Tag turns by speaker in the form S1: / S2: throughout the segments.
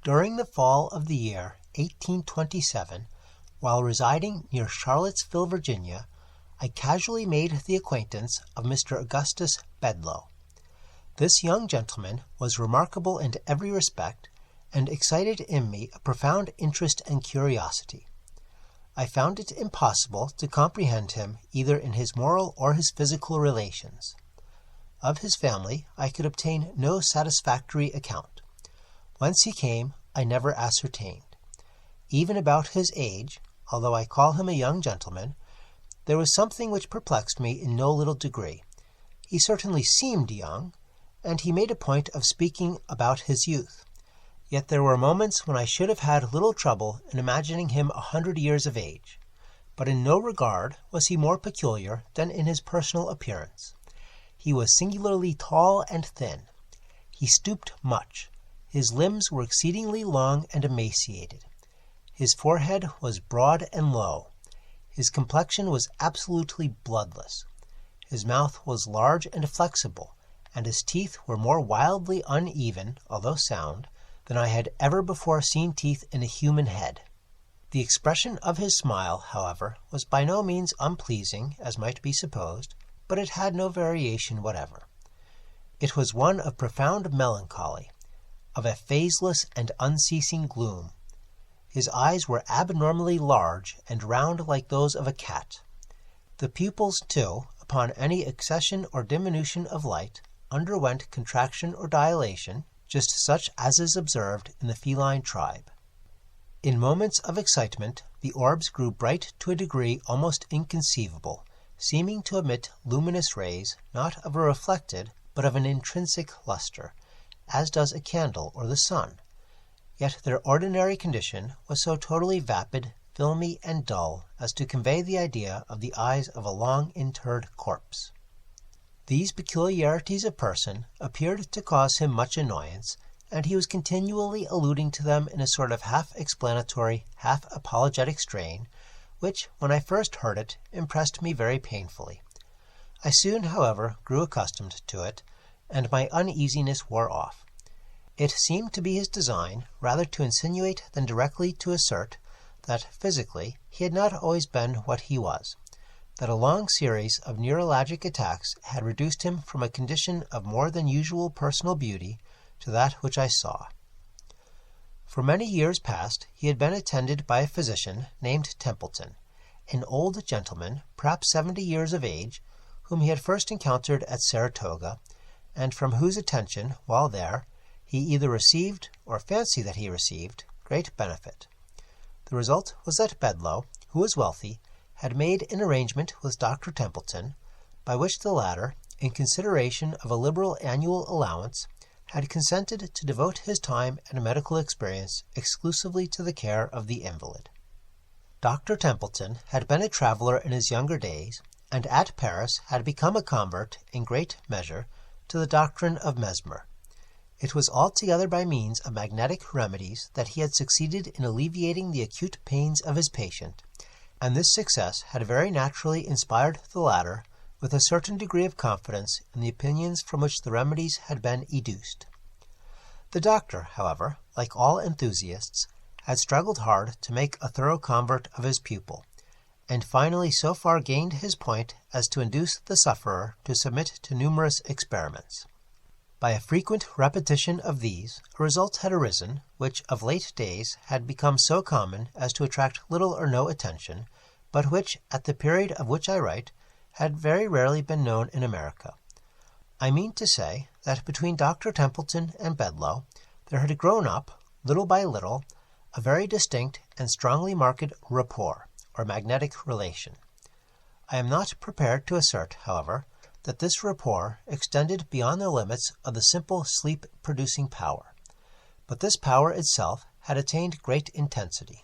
S1: During the fall of the year 1827, while residing near Charlottesville, Virginia, I casually made the acquaintance of Mr. Augustus Bedloe. This young gentleman was remarkable in every respect, and excited in me a profound interest and curiosity. I found it impossible to comprehend him either in his moral or his physical relations. Of his family I could obtain no satisfactory account. Whence he came I never ascertained. Even about his age, although I call him a young gentleman, there was something which perplexed me in no little degree. He certainly seemed young, and he made a point of speaking about his youth. Yet there were moments when I should have had little trouble in imagining him 100 years of age. But in no regard was he more peculiar than in his personal appearance. He was singularly tall and thin. He stooped much. His limbs were exceedingly long and emaciated. His forehead was broad and low. His complexion was absolutely bloodless. His mouth was large and flexible, and his teeth were more wildly uneven, although sound, than I had ever before seen teeth in a human head. The expression of his smile, however, was by no means unpleasing, as might be supposed, but it had no variation whatever. It was one of profound melancholy, of a phaseless and unceasing gloom. His eyes were abnormally large and round like those of a cat. The pupils, too, upon any accession or diminution of light, underwent contraction or dilation, just such as is observed in the feline tribe. In moments of excitement the orbs grew bright to a degree almost inconceivable, seeming to emit luminous rays, not of a reflected, but of an intrinsic lustre, as does a candle or the sun. Yet their ordinary condition was so totally vapid, filmy, and dull as to convey the idea of the eyes of a long-interred corpse. These peculiarities of person appeared to cause him much annoyance, and he was continually alluding to them in a sort of half-explanatory, half-apologetic strain, which, when I first heard it, impressed me very painfully. I soon, however, grew accustomed to it, and my uneasiness wore off. It seemed to be his design rather to insinuate than directly to assert that, physically, he had not always been what he was, that a long series of neuralgic attacks had reduced him from a condition of more than usual personal beauty to that which I saw. For many years past he had been attended by a physician named Templeton, an old gentleman, perhaps 70 years of age, whom he had first encountered at Saratoga, and from whose attention, while there, he either received, or fancied that he received, great benefit. The result was that Bedloe, who was wealthy, had made an arrangement with Dr. Templeton, by which the latter, in consideration of a liberal annual allowance, had consented to devote his time and medical experience exclusively to the care of the invalid. Dr. Templeton had been a traveler in his younger days, and at Paris had become a convert, in great measure, to the doctrine of Mesmer. It was altogether by means of magnetic remedies that he had succeeded in alleviating the acute pains of his patient, and this success had very naturally inspired the latter with a certain degree of confidence in the opinions from which the remedies had been educed. The doctor, however, like all enthusiasts, had struggled hard to make a thorough convert of his pupil, and finally so far gained his point as to induce the sufferer to submit to numerous experiments. By a frequent repetition of these, a result had arisen, which of late days had become so common as to attract little or no attention, but which, at the period of which I write, had very rarely been known in America. I mean to say that between Dr. Templeton and Bedloe there had grown up, little by little, a very distinct and strongly marked rapport, or magnetic relation. I am not prepared to assert, however, that this rapport extended beyond the limits of the simple sleep-producing power, but this power itself had attained great intensity.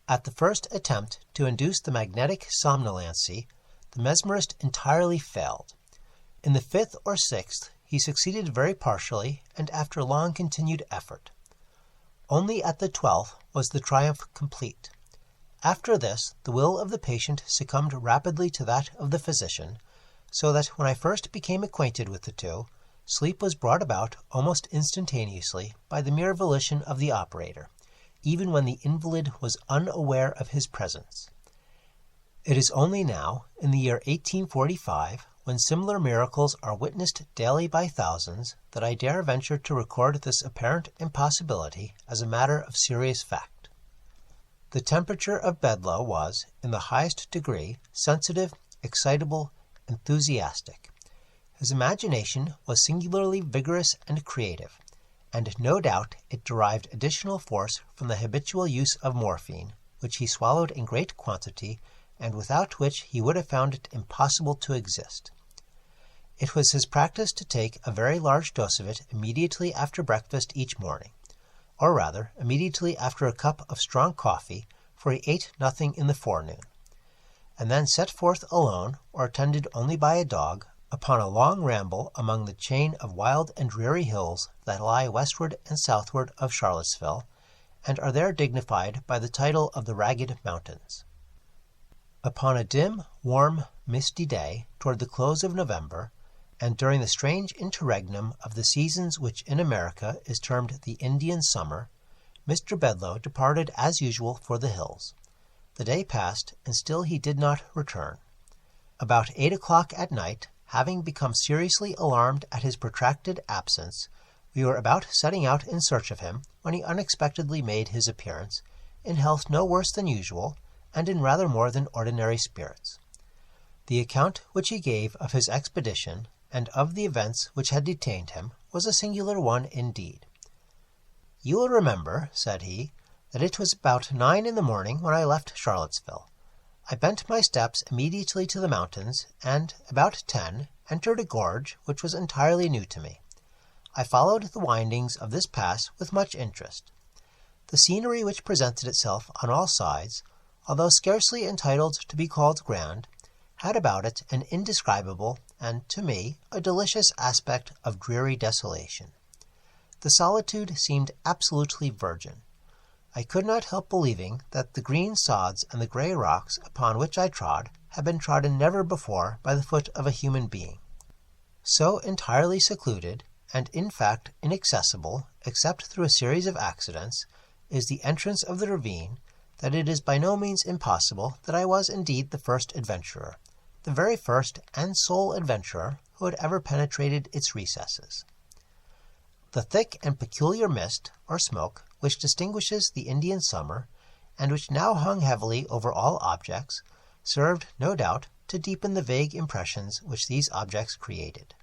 S1: At the first attempt to induce the magnetic somnolency, the mesmerist entirely failed. In the 5th or 6th he succeeded very partially and after long continued effort. Only at the 12th was the triumph complete. After this the will of the patient succumbed rapidly to that of the physician, so that when I first became acquainted with the two, Sleep was brought about almost instantaneously by the mere volition of the operator, even when the invalid was unaware of his presence. It is only now, in the year 1845, when similar miracles are witnessed daily by thousands, that I dare venture to record this apparent impossibility as a matter of serious fact. The temperature of Bedloe was, in the highest degree, sensitive, excitable, enthusiastic. His imagination was singularly vigorous and creative, and no doubt it derived additional force from the habitual use of morphine, which he swallowed in great quantity, and without which he would have found it impossible to exist. It was his practice to take a very large dose of it immediately after breakfast each morning, or rather, immediately after a cup of strong coffee, for he ate nothing in the forenoon, and then set forth alone, or attended only by a dog, upon a long ramble among the chain of wild and dreary hills that lie westward and southward of Charlottesville, and are there dignified by the title of the Ragged Mountains. Upon a dim, warm, misty day, toward the close of November, and during the strange interregnum of the seasons which in America is termed the Indian summer, Mr. Bedloe departed as usual for the hills. The day passed, and still he did not return. About 8 o'clock at night, having become seriously alarmed at his protracted absence, we were about setting out in search of him, when he unexpectedly made his appearance, in health no worse than usual, and in rather more than ordinary spirits. The account which he gave of his expedition, and of the events which had detained him, was a singular one indeed. "You will remember," said he, "that it was about 9 in the morning when I left Charlottesville. I bent my steps immediately to the mountains, and, about 10, entered a gorge which was entirely new to me. I followed the windings of this pass with much interest. The scenery which presented itself on all sides, although scarcely entitled to be called grand, had about it an indescribable, and, to me, a delicious aspect of dreary desolation. The solitude seemed absolutely virgin. I could not help believing that the green sods and the grey rocks upon which I trod had been trodden never before by the foot of a human being. So entirely secluded, and in fact inaccessible, except through a series of accidents, is the entrance of the ravine, that it is by no means impossible that I was indeed the first adventurer, the very first and sole adventurer who had ever penetrated its recesses. The thick and peculiar mist, or smoke, which distinguishes the Indian summer, and which now hung heavily over all objects, served, no doubt, to deepen the vague impressions which these objects created.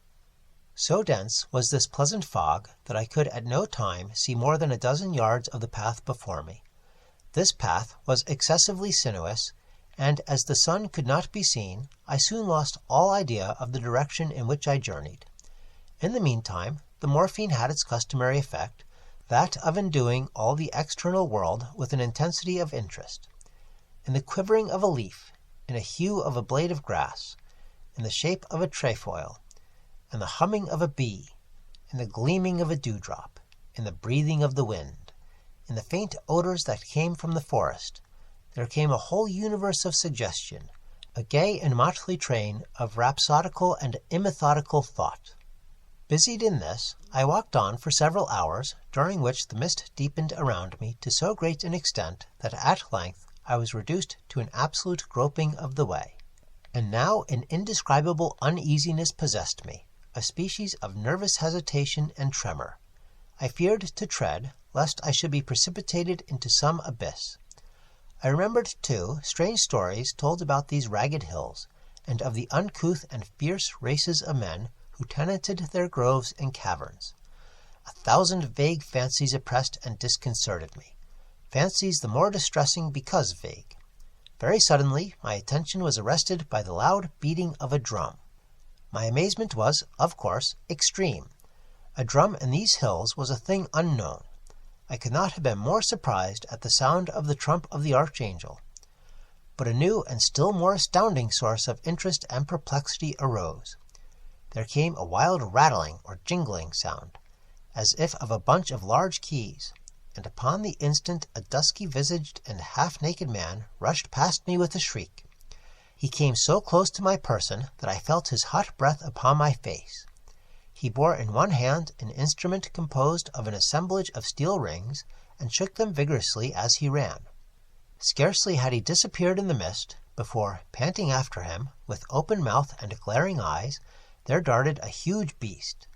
S1: So dense was this pleasant fog that I could at no time see more than a dozen yards of the path before me. This path was excessively sinuous, and as the sun could not be seen, I soon lost all idea of the direction in which I journeyed. In the meantime, the morphine had its customary effect, that of enduing all the external world with an intensity of interest. In the quivering of a leaf, in a hue of a blade of grass, in the shape of a trefoil, in the humming of a bee, in the gleaming of a dewdrop, in the breathing of the wind, in the faint odors that came from the forest, there came a whole universe of suggestion, a gay and motley train of rhapsodical and immethodical thought. Busied in this, I walked on for several hours, during which the mist deepened around me to so great an extent that at length I was reduced to an absolute groping of the way. And now an indescribable uneasiness possessed me, a species of nervous hesitation and tremor. I feared to tread, lest I should be precipitated into some abyss. I remembered, too, strange stories told about these ragged hills, and of the uncouth and fierce races of men who tenanted their groves and caverns. 1,000 vague fancies oppressed and disconcerted me, fancies the more distressing because vague. Very suddenly my attention was arrested by the loud beating of a drum. My amazement was, of course, extreme. A drum in these hills was a thing unknown. I could not have been more surprised at the sound of the trump of the archangel. But a new and still more astounding source of interest and perplexity arose. There came a wild rattling or jingling sound, as if of a bunch of large keys, and upon the instant a dusky-visaged and half-naked man rushed past me with a shriek. He came so close to my person that I felt his hot breath upon my face. He bore in one hand an instrument composed of an assemblage of steel rings, and shook them vigorously as he ran. Scarcely had he disappeared in the mist, before, panting after him, with open mouth and glaring eyes, there darted a huge beast.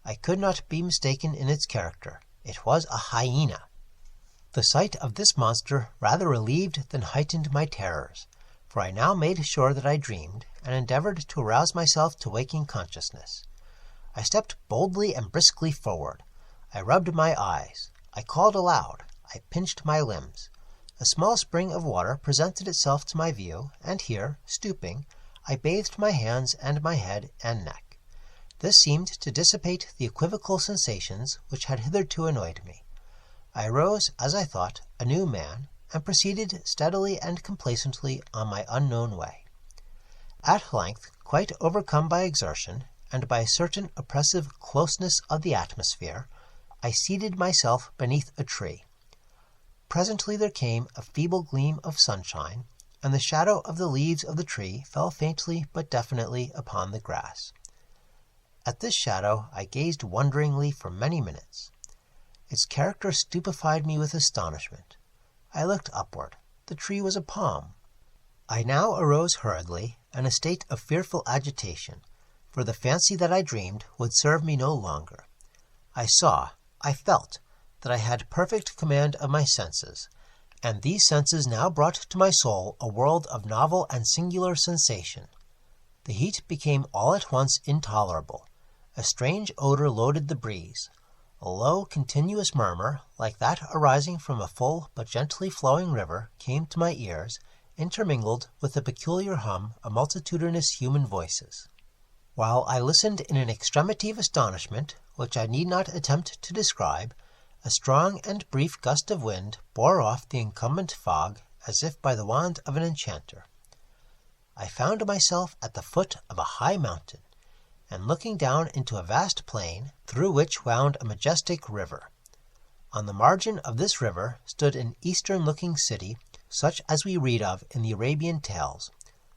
S1: I could not be mistaken in its character. It was a hyena. The sight of this monster rather relieved than heightened my terrors, for I now made sure that I dreamed, and endeavored to arouse myself to waking consciousness. I stepped boldly and briskly forward. I rubbed my eyes. I called aloud. I pinched my limbs. A small spring of water presented itself to my view, and here, stooping, I bathed my hands and my head and neck. This seemed to dissipate the equivocal sensations which had hitherto annoyed me. I arose, as I thought, a new man, and proceeded steadily and complacently on my unknown way. At length, quite overcome by exertion, and by a certain oppressive closeness of the atmosphere, I seated myself beneath a tree. Presently there came a feeble gleam of sunshine, and the shadow of the leaves of the tree fell faintly but definitely upon the grass. At this shadow I gazed wonderingly for many minutes. Its character stupefied me with astonishment. I looked upward. The tree was a palm. I now arose hurriedly, in a state of fearful agitation, for the fancy that I dreamed would serve me no longer. I felt, that I had perfect command of my senses, and these senses now brought to my soul a world of novel and singular sensation. The heat became all at once intolerable. A strange odor loaded the breeze. A low, continuous murmur, like that arising from a full but gently flowing river, came to my ears, intermingled with the peculiar hum of multitudinous human voices. While I listened in an extremity of astonishment, which I need not attempt to describe, a strong and brief gust of wind bore off the incumbent fog as if by the wand of an enchanter. I found myself at the foot of a high mountain, and looking down into a vast plain, through which wound a majestic river. On the margin of this river stood an eastern-looking city, such as we read of in the Arabian tales,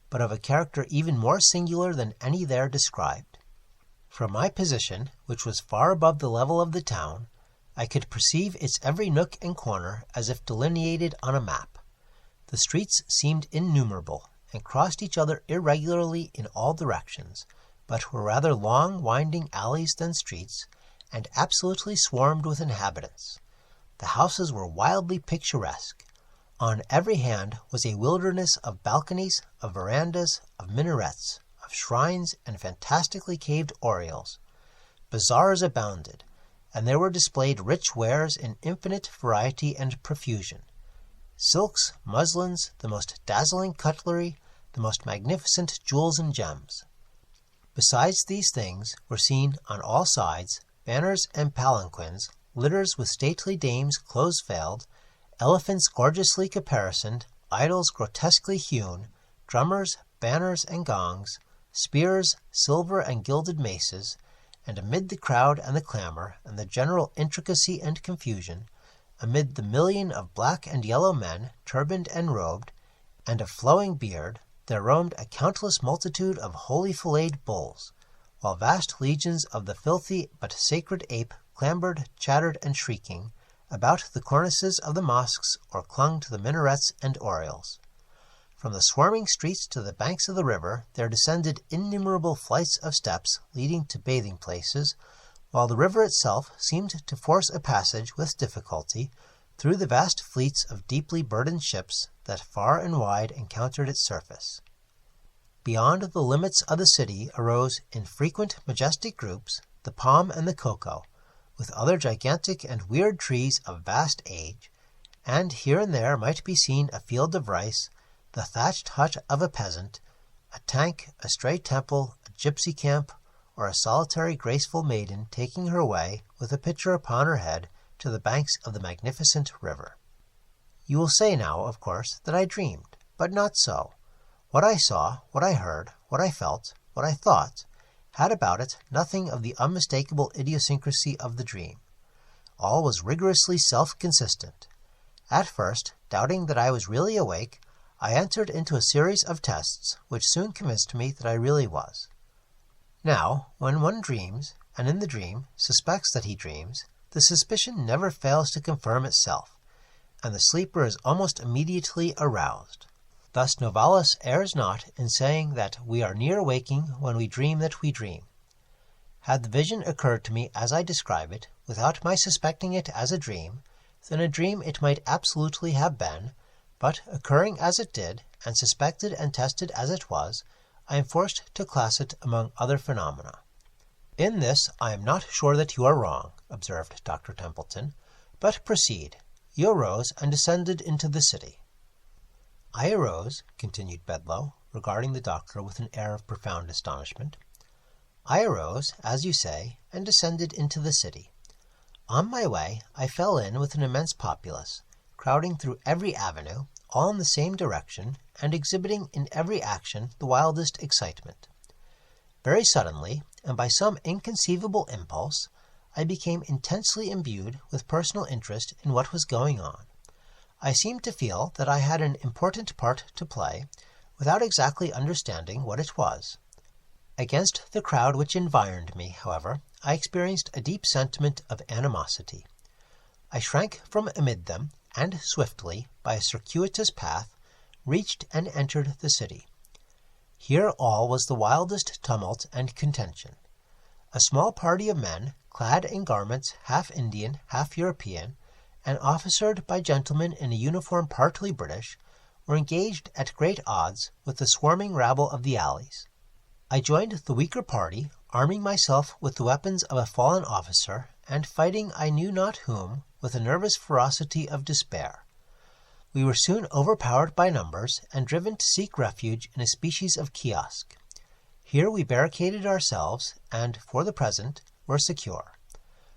S1: but of a character even more singular than any there described. From my position, which was far above the level of the town, I could perceive its every nook and corner as if delineated on a map. The streets seemed innumerable, and crossed each other irregularly in all directions, but were rather long, winding alleys than streets, and absolutely swarmed with inhabitants. The houses were wildly picturesque. On every hand was a wilderness of balconies, of verandas, of minarets, of shrines, and fantastically caved oriels. Bazaars abounded, and there were displayed rich wares in infinite variety and profusion. Silks, muslins, the most dazzling cutlery, the most magnificent jewels and gems. Besides these things were seen on all sides banners and palanquins, litters with stately dames close-veiled, elephants gorgeously caparisoned, idols grotesquely hewn, drummers, banners, and gongs, spears, silver and gilded maces, and amid the crowd and the clamor, and the general intricacy and confusion, amid the million of black and yellow men, turbaned and robed, and of flowing beard, there roamed a countless multitude of holy filleted bulls, while vast legions of the filthy but sacred ape clambered, chattered, and shrieking, about the cornices of the mosques or clung to the minarets and oriels. From the swarming streets to the banks of the river there descended innumerable flights of steps leading to bathing places, while the river itself seemed to force a passage with difficulty through the vast fleets of deeply burdened ships that far and wide encountered its surface. Beyond the limits of the city arose, in frequent majestic groups, the palm and the cocoa, with other gigantic and weird trees of vast age, and here and there might be seen a field of rice, the thatched hut of a peasant, a tank, a stray temple, a gypsy camp, or a solitary graceful maiden taking her way, with a pitcher upon her head, to the banks of the magnificent river. You will say now, of course, that I dreamed, but not so. What I saw, what I heard, what I felt, what I thought, had about it nothing of the unmistakable idiosyncrasy of the dream. All was rigorously self-consistent. At first, doubting that I was really awake, I entered into a series of tests which soon convinced me that I really was. Now, when one dreams, and in the dream suspects that he dreams, the suspicion never fails to confirm itself, and the sleeper is almost immediately aroused. Thus Novalis errs not in saying that we are near waking when we dream that we dream. Had the vision occurred to me as I describe it, without my suspecting it as a dream, then a dream it might absolutely have been, but occurring as it did, and suspected and tested as it was, I am forced to class it among other phenomena. In this I am not sure that you are wrong, observed Dr. Templeton, but proceed. You arose and descended into the city. I arose, continued Bedloe, regarding the doctor with an air of profound astonishment. I arose, as you say, and descended into the city. On my way, I fell in with an immense populace, crowding through every avenue, all in the same direction, and exhibiting in every action the wildest excitement. Very suddenly, and by some inconceivable impulse, I became intensely imbued with personal interest in what was going on. I seemed to feel that I had an important part to play, without exactly understanding what it was. Against the crowd which environed me, however, I experienced a deep sentiment of animosity. I shrank from amid them, and swiftly, by a circuitous path, reached and entered the city. Here all was the wildest tumult and contention. A small party of men, clad in garments half Indian, half European, and officered by gentlemen in a uniform partly British, were engaged at great odds with the swarming rabble of the alleys. I joined the weaker party, arming myself with the weapons of a fallen officer, and fighting I knew not whom with the nervous ferocity of despair. We were soon overpowered by numbers, and driven to seek refuge in a species of kiosk. Here we barricaded ourselves, and, for the present, were secure.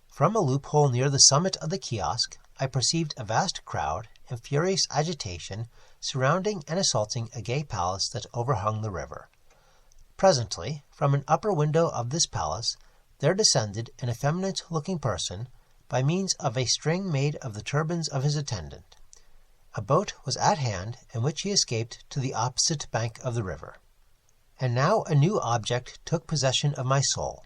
S1: From a loophole near the summit of the kiosk, I perceived a vast crowd, in furious agitation, surrounding and assaulting a gay palace that overhung the river. Presently, from an upper window of this palace, there descended an effeminate-looking person, by means of a string made of the turbans of his attendant. A boat was at hand, in which he escaped to the opposite bank of the river. And now a new object took possession of my soul.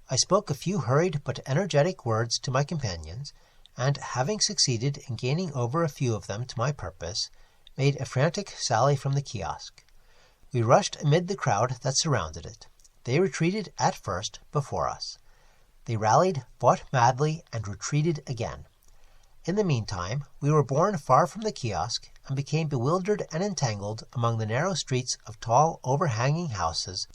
S1: I spoke a few hurried but energetic words to my companions, and, having succeeded in gaining over a few of them to my purpose, made a frantic sally from the kiosk. We rushed amid the crowd that surrounded it. They retreated at first before us. They rallied, fought madly, and retreated again. In the meantime, we were borne far from the kiosk, and became bewildered and entangled among the narrow streets of tall, overhanging houses,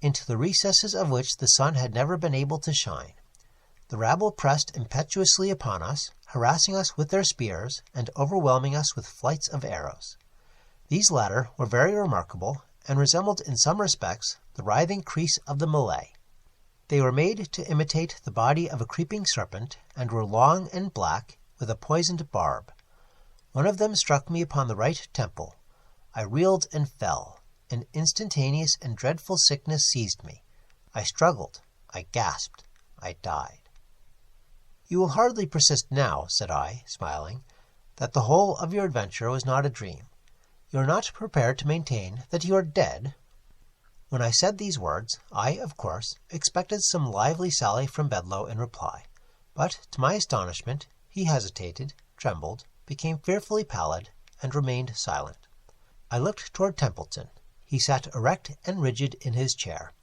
S1: into the recesses of which the sun had never been able to shine. The rabble pressed impetuously upon us, harassing us with their spears, and overwhelming us with flights of arrows. These latter were very remarkable, and resembled in some respects the writhing creese of the Malay. They were made to imitate the body of a creeping serpent, and were long and black, with a poisoned barb. One of them struck me upon the right temple. I reeled and fell. An instantaneous and dreadful sickness seized me. I struggled. I gasped. I died. You will hardly persist now, said I, smiling, that the whole of your adventure was not a dream. You are not prepared to maintain that you are dead? When I said these words, I, of course, expected some lively sally from Bedloe in reply, but, to my astonishment, he hesitated, trembled, became fearfully pallid, and remained silent. I looked toward Templeton. He sat erect and rigid in his chair.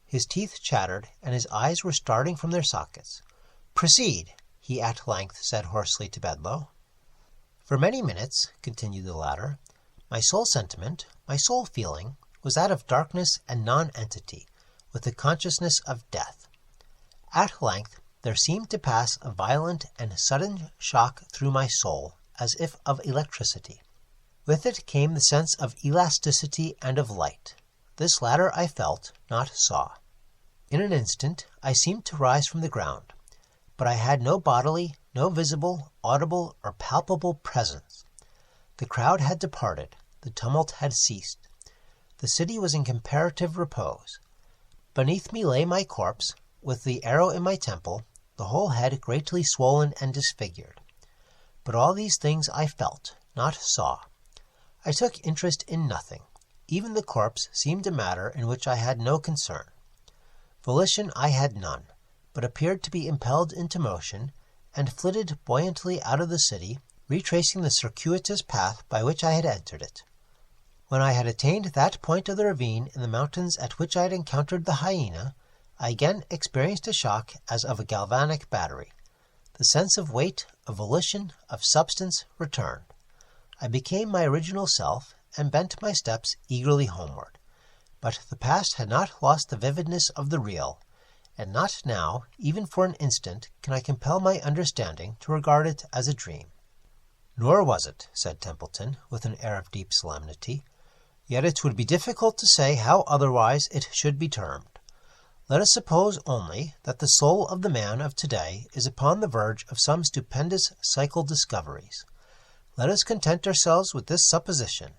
S1: His teeth chattered, and his eyes were starting from their sockets. "Proceed," he at length said hoarsely to Bedloe. "For many minutes," continued the latter, "my sole sentiment, my sole feeling, was that of darkness and nonentity, with the consciousness of death. At length there seemed to pass a violent and sudden shock through my soul, as if of electricity. With it came the sense of elasticity and of light. This latter I felt, not saw. In an instant I seemed to rise from the ground, but I had no bodily, no visible, audible, or palpable presence. The crowd had departed, the tumult had ceased. The city was in comparative repose. Beneath me lay my corpse, with the arrow in my temple, the whole head greatly swollen and disfigured. But all these things I felt, not saw. I took interest in nothing. Even the corpse seemed a matter in which I had no concern. Volition I had none. but appeared to be impelled into motion, and flitted buoyantly out of the city, retracing the circuitous path by which I had entered it. When I had attained that point of the ravine in the mountains at which I had encountered the hyena, I again experienced a shock as of a galvanic battery. The sense of weight, of volition, of substance returned. I became my original self, and bent my steps eagerly homeward. But the past had not lost the vividness of the real, and not now, even for an instant, can I compel my understanding to regard it as a dream. Nor was it, said Templeton, with an air of deep solemnity. Yet it would be difficult to say how otherwise it should be termed. Let us suppose only that the soul of the man of today is upon the verge of some stupendous psychical discoveries. Let us content ourselves with this supposition.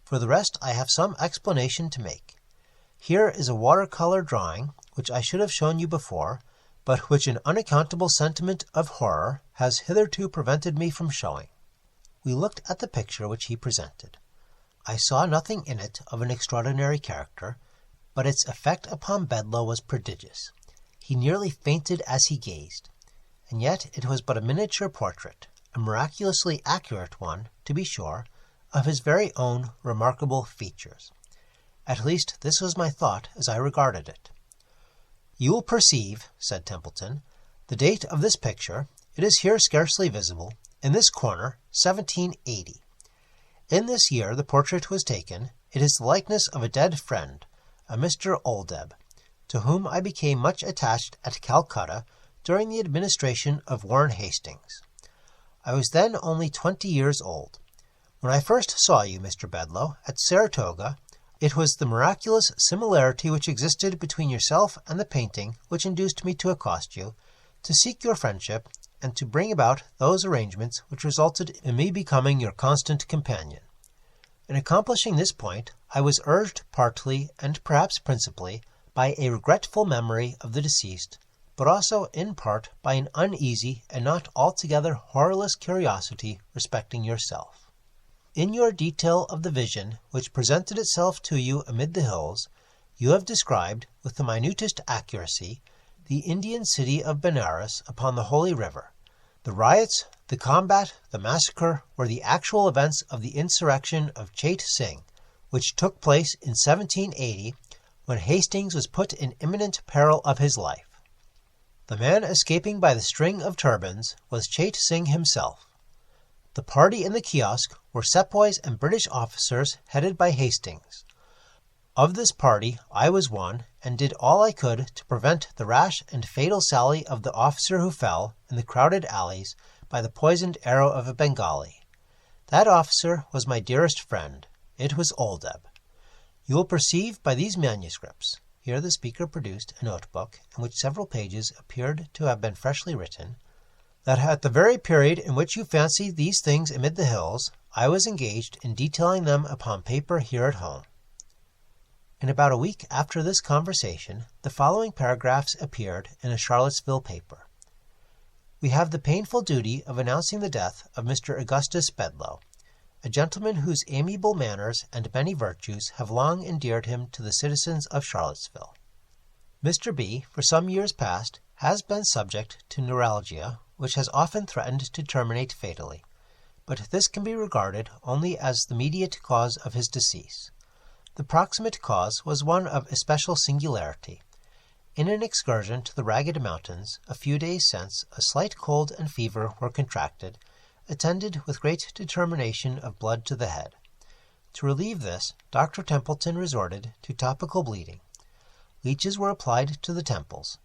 S1: For the rest I have some explanation to make. Here is a watercolor drawing, which I should have shown you before, but which an unaccountable sentiment of horror has hitherto prevented me from showing. We looked at the picture which he presented. I saw nothing in it of an extraordinary character, but its effect upon Bedloe was prodigious. He nearly fainted as he gazed. And yet it was but a miniature portrait, a miraculously accurate one, to be sure, of his very own remarkable features. At least this was my thought as I regarded it. You will perceive, said Templeton, the date of this picture, it is here scarcely visible, in this corner, 1780. In this year the portrait was taken. It is the likeness of a dead friend, a Mr. Oldeb, to whom I became much attached at Calcutta during the administration of Warren Hastings. I was then only 20 years old. When I first saw you, Mr. Bedloe, at Saratoga, it was the miraculous similarity which existed between yourself and the painting which induced me to accost you, to seek your friendship, and to bring about those arrangements which resulted in me becoming your constant companion. In accomplishing this point, I was urged partly, and perhaps principally, by a regretful memory of the deceased, but also in part by an uneasy and not altogether horrorless curiosity respecting yourself. In your detail of the vision which presented itself to you amid the hills, you have described, with the minutest accuracy, the Indian city of Benares upon the Holy River. The riots, the combat, the massacre were the actual events of the insurrection of Chet Singh, which took place in 1780, when Hastings was put in imminent peril of his life. The man escaping by the string of turbans was Chet Singh himself. The party in the kiosk were sepoys and British officers headed by Hastings. Of this party I was one, and did all I could to prevent the rash and fatal sally of the officer who fell, in the crowded alleys, by the poisoned arrow of a Bengali. That officer was my dearest friend. It was Oldeb. You will perceive by these manuscripts, here the speaker produced a notebook in which several pages appeared to have been freshly written, that at the very period in which you fancy these things amid the hills, I was engaged in detailing them upon paper here at home. In about a week after this conversation, the following paragraphs appeared in a Charlottesville paper. We have the painful duty of announcing the death of Mr. Augustus Bedloe, a gentleman whose amiable manners and many virtues have long endeared him to the citizens of Charlottesville. Mr. B., for some years past, has been subject to neuralgia, which has often threatened to terminate fatally, but this can be regarded only as the mediate cause of his decease. The proximate cause was one of especial singularity. In an excursion to the Ragged Mountains, a few days since, a slight cold and fever were contracted, attended with great determination of blood to the head. To relieve this, Dr. Templeton resorted to topical bleeding. Leeches were applied to the temples.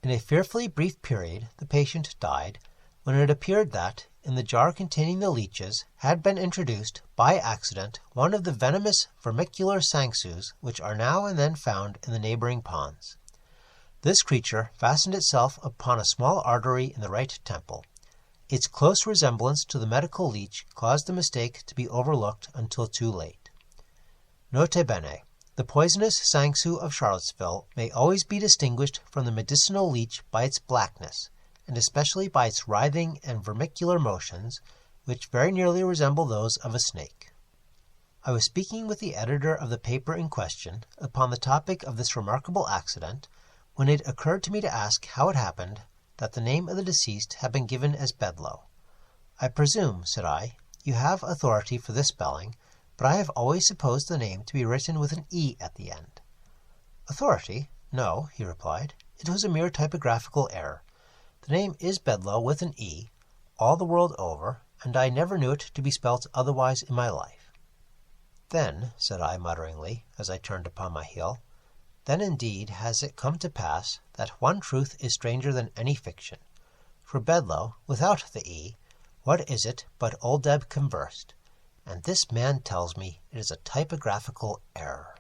S1: In a fearfully brief period the patient died, when it appeared that, in the jar containing the leeches, had been introduced, by accident, one of the venomous vermicular sangsues which are now and then found in the neighboring ponds. This creature fastened itself upon a small artery in the right temple. Its close resemblance to the medical leech caused the mistake to be overlooked until too late. Nota bene. The poisonous sangsu of Charlottesville may always be distinguished from the medicinal leech by its blackness, and especially by its writhing and vermicular motions, which very nearly resemble those of a snake. I was speaking with the editor of the paper in question upon the topic of this remarkable accident, when it occurred to me to ask how it happened that the name of the deceased had been given as Bedloe. "I presume," said I, "you have authority for this spelling, but I have always supposed the name to be written with an E at the end." "Authority? No," he replied. "It was a mere typographical error. The name is Bedloe with an E, all the world over, and I never knew it to be spelt otherwise in my life." "Then," said I mutteringly, as I turned upon my heel, "then indeed has it come to pass that one truth is stranger than any fiction. For Bedloe, without the E, what is it but Old Deb conversed? And this man tells me it is a typographical error."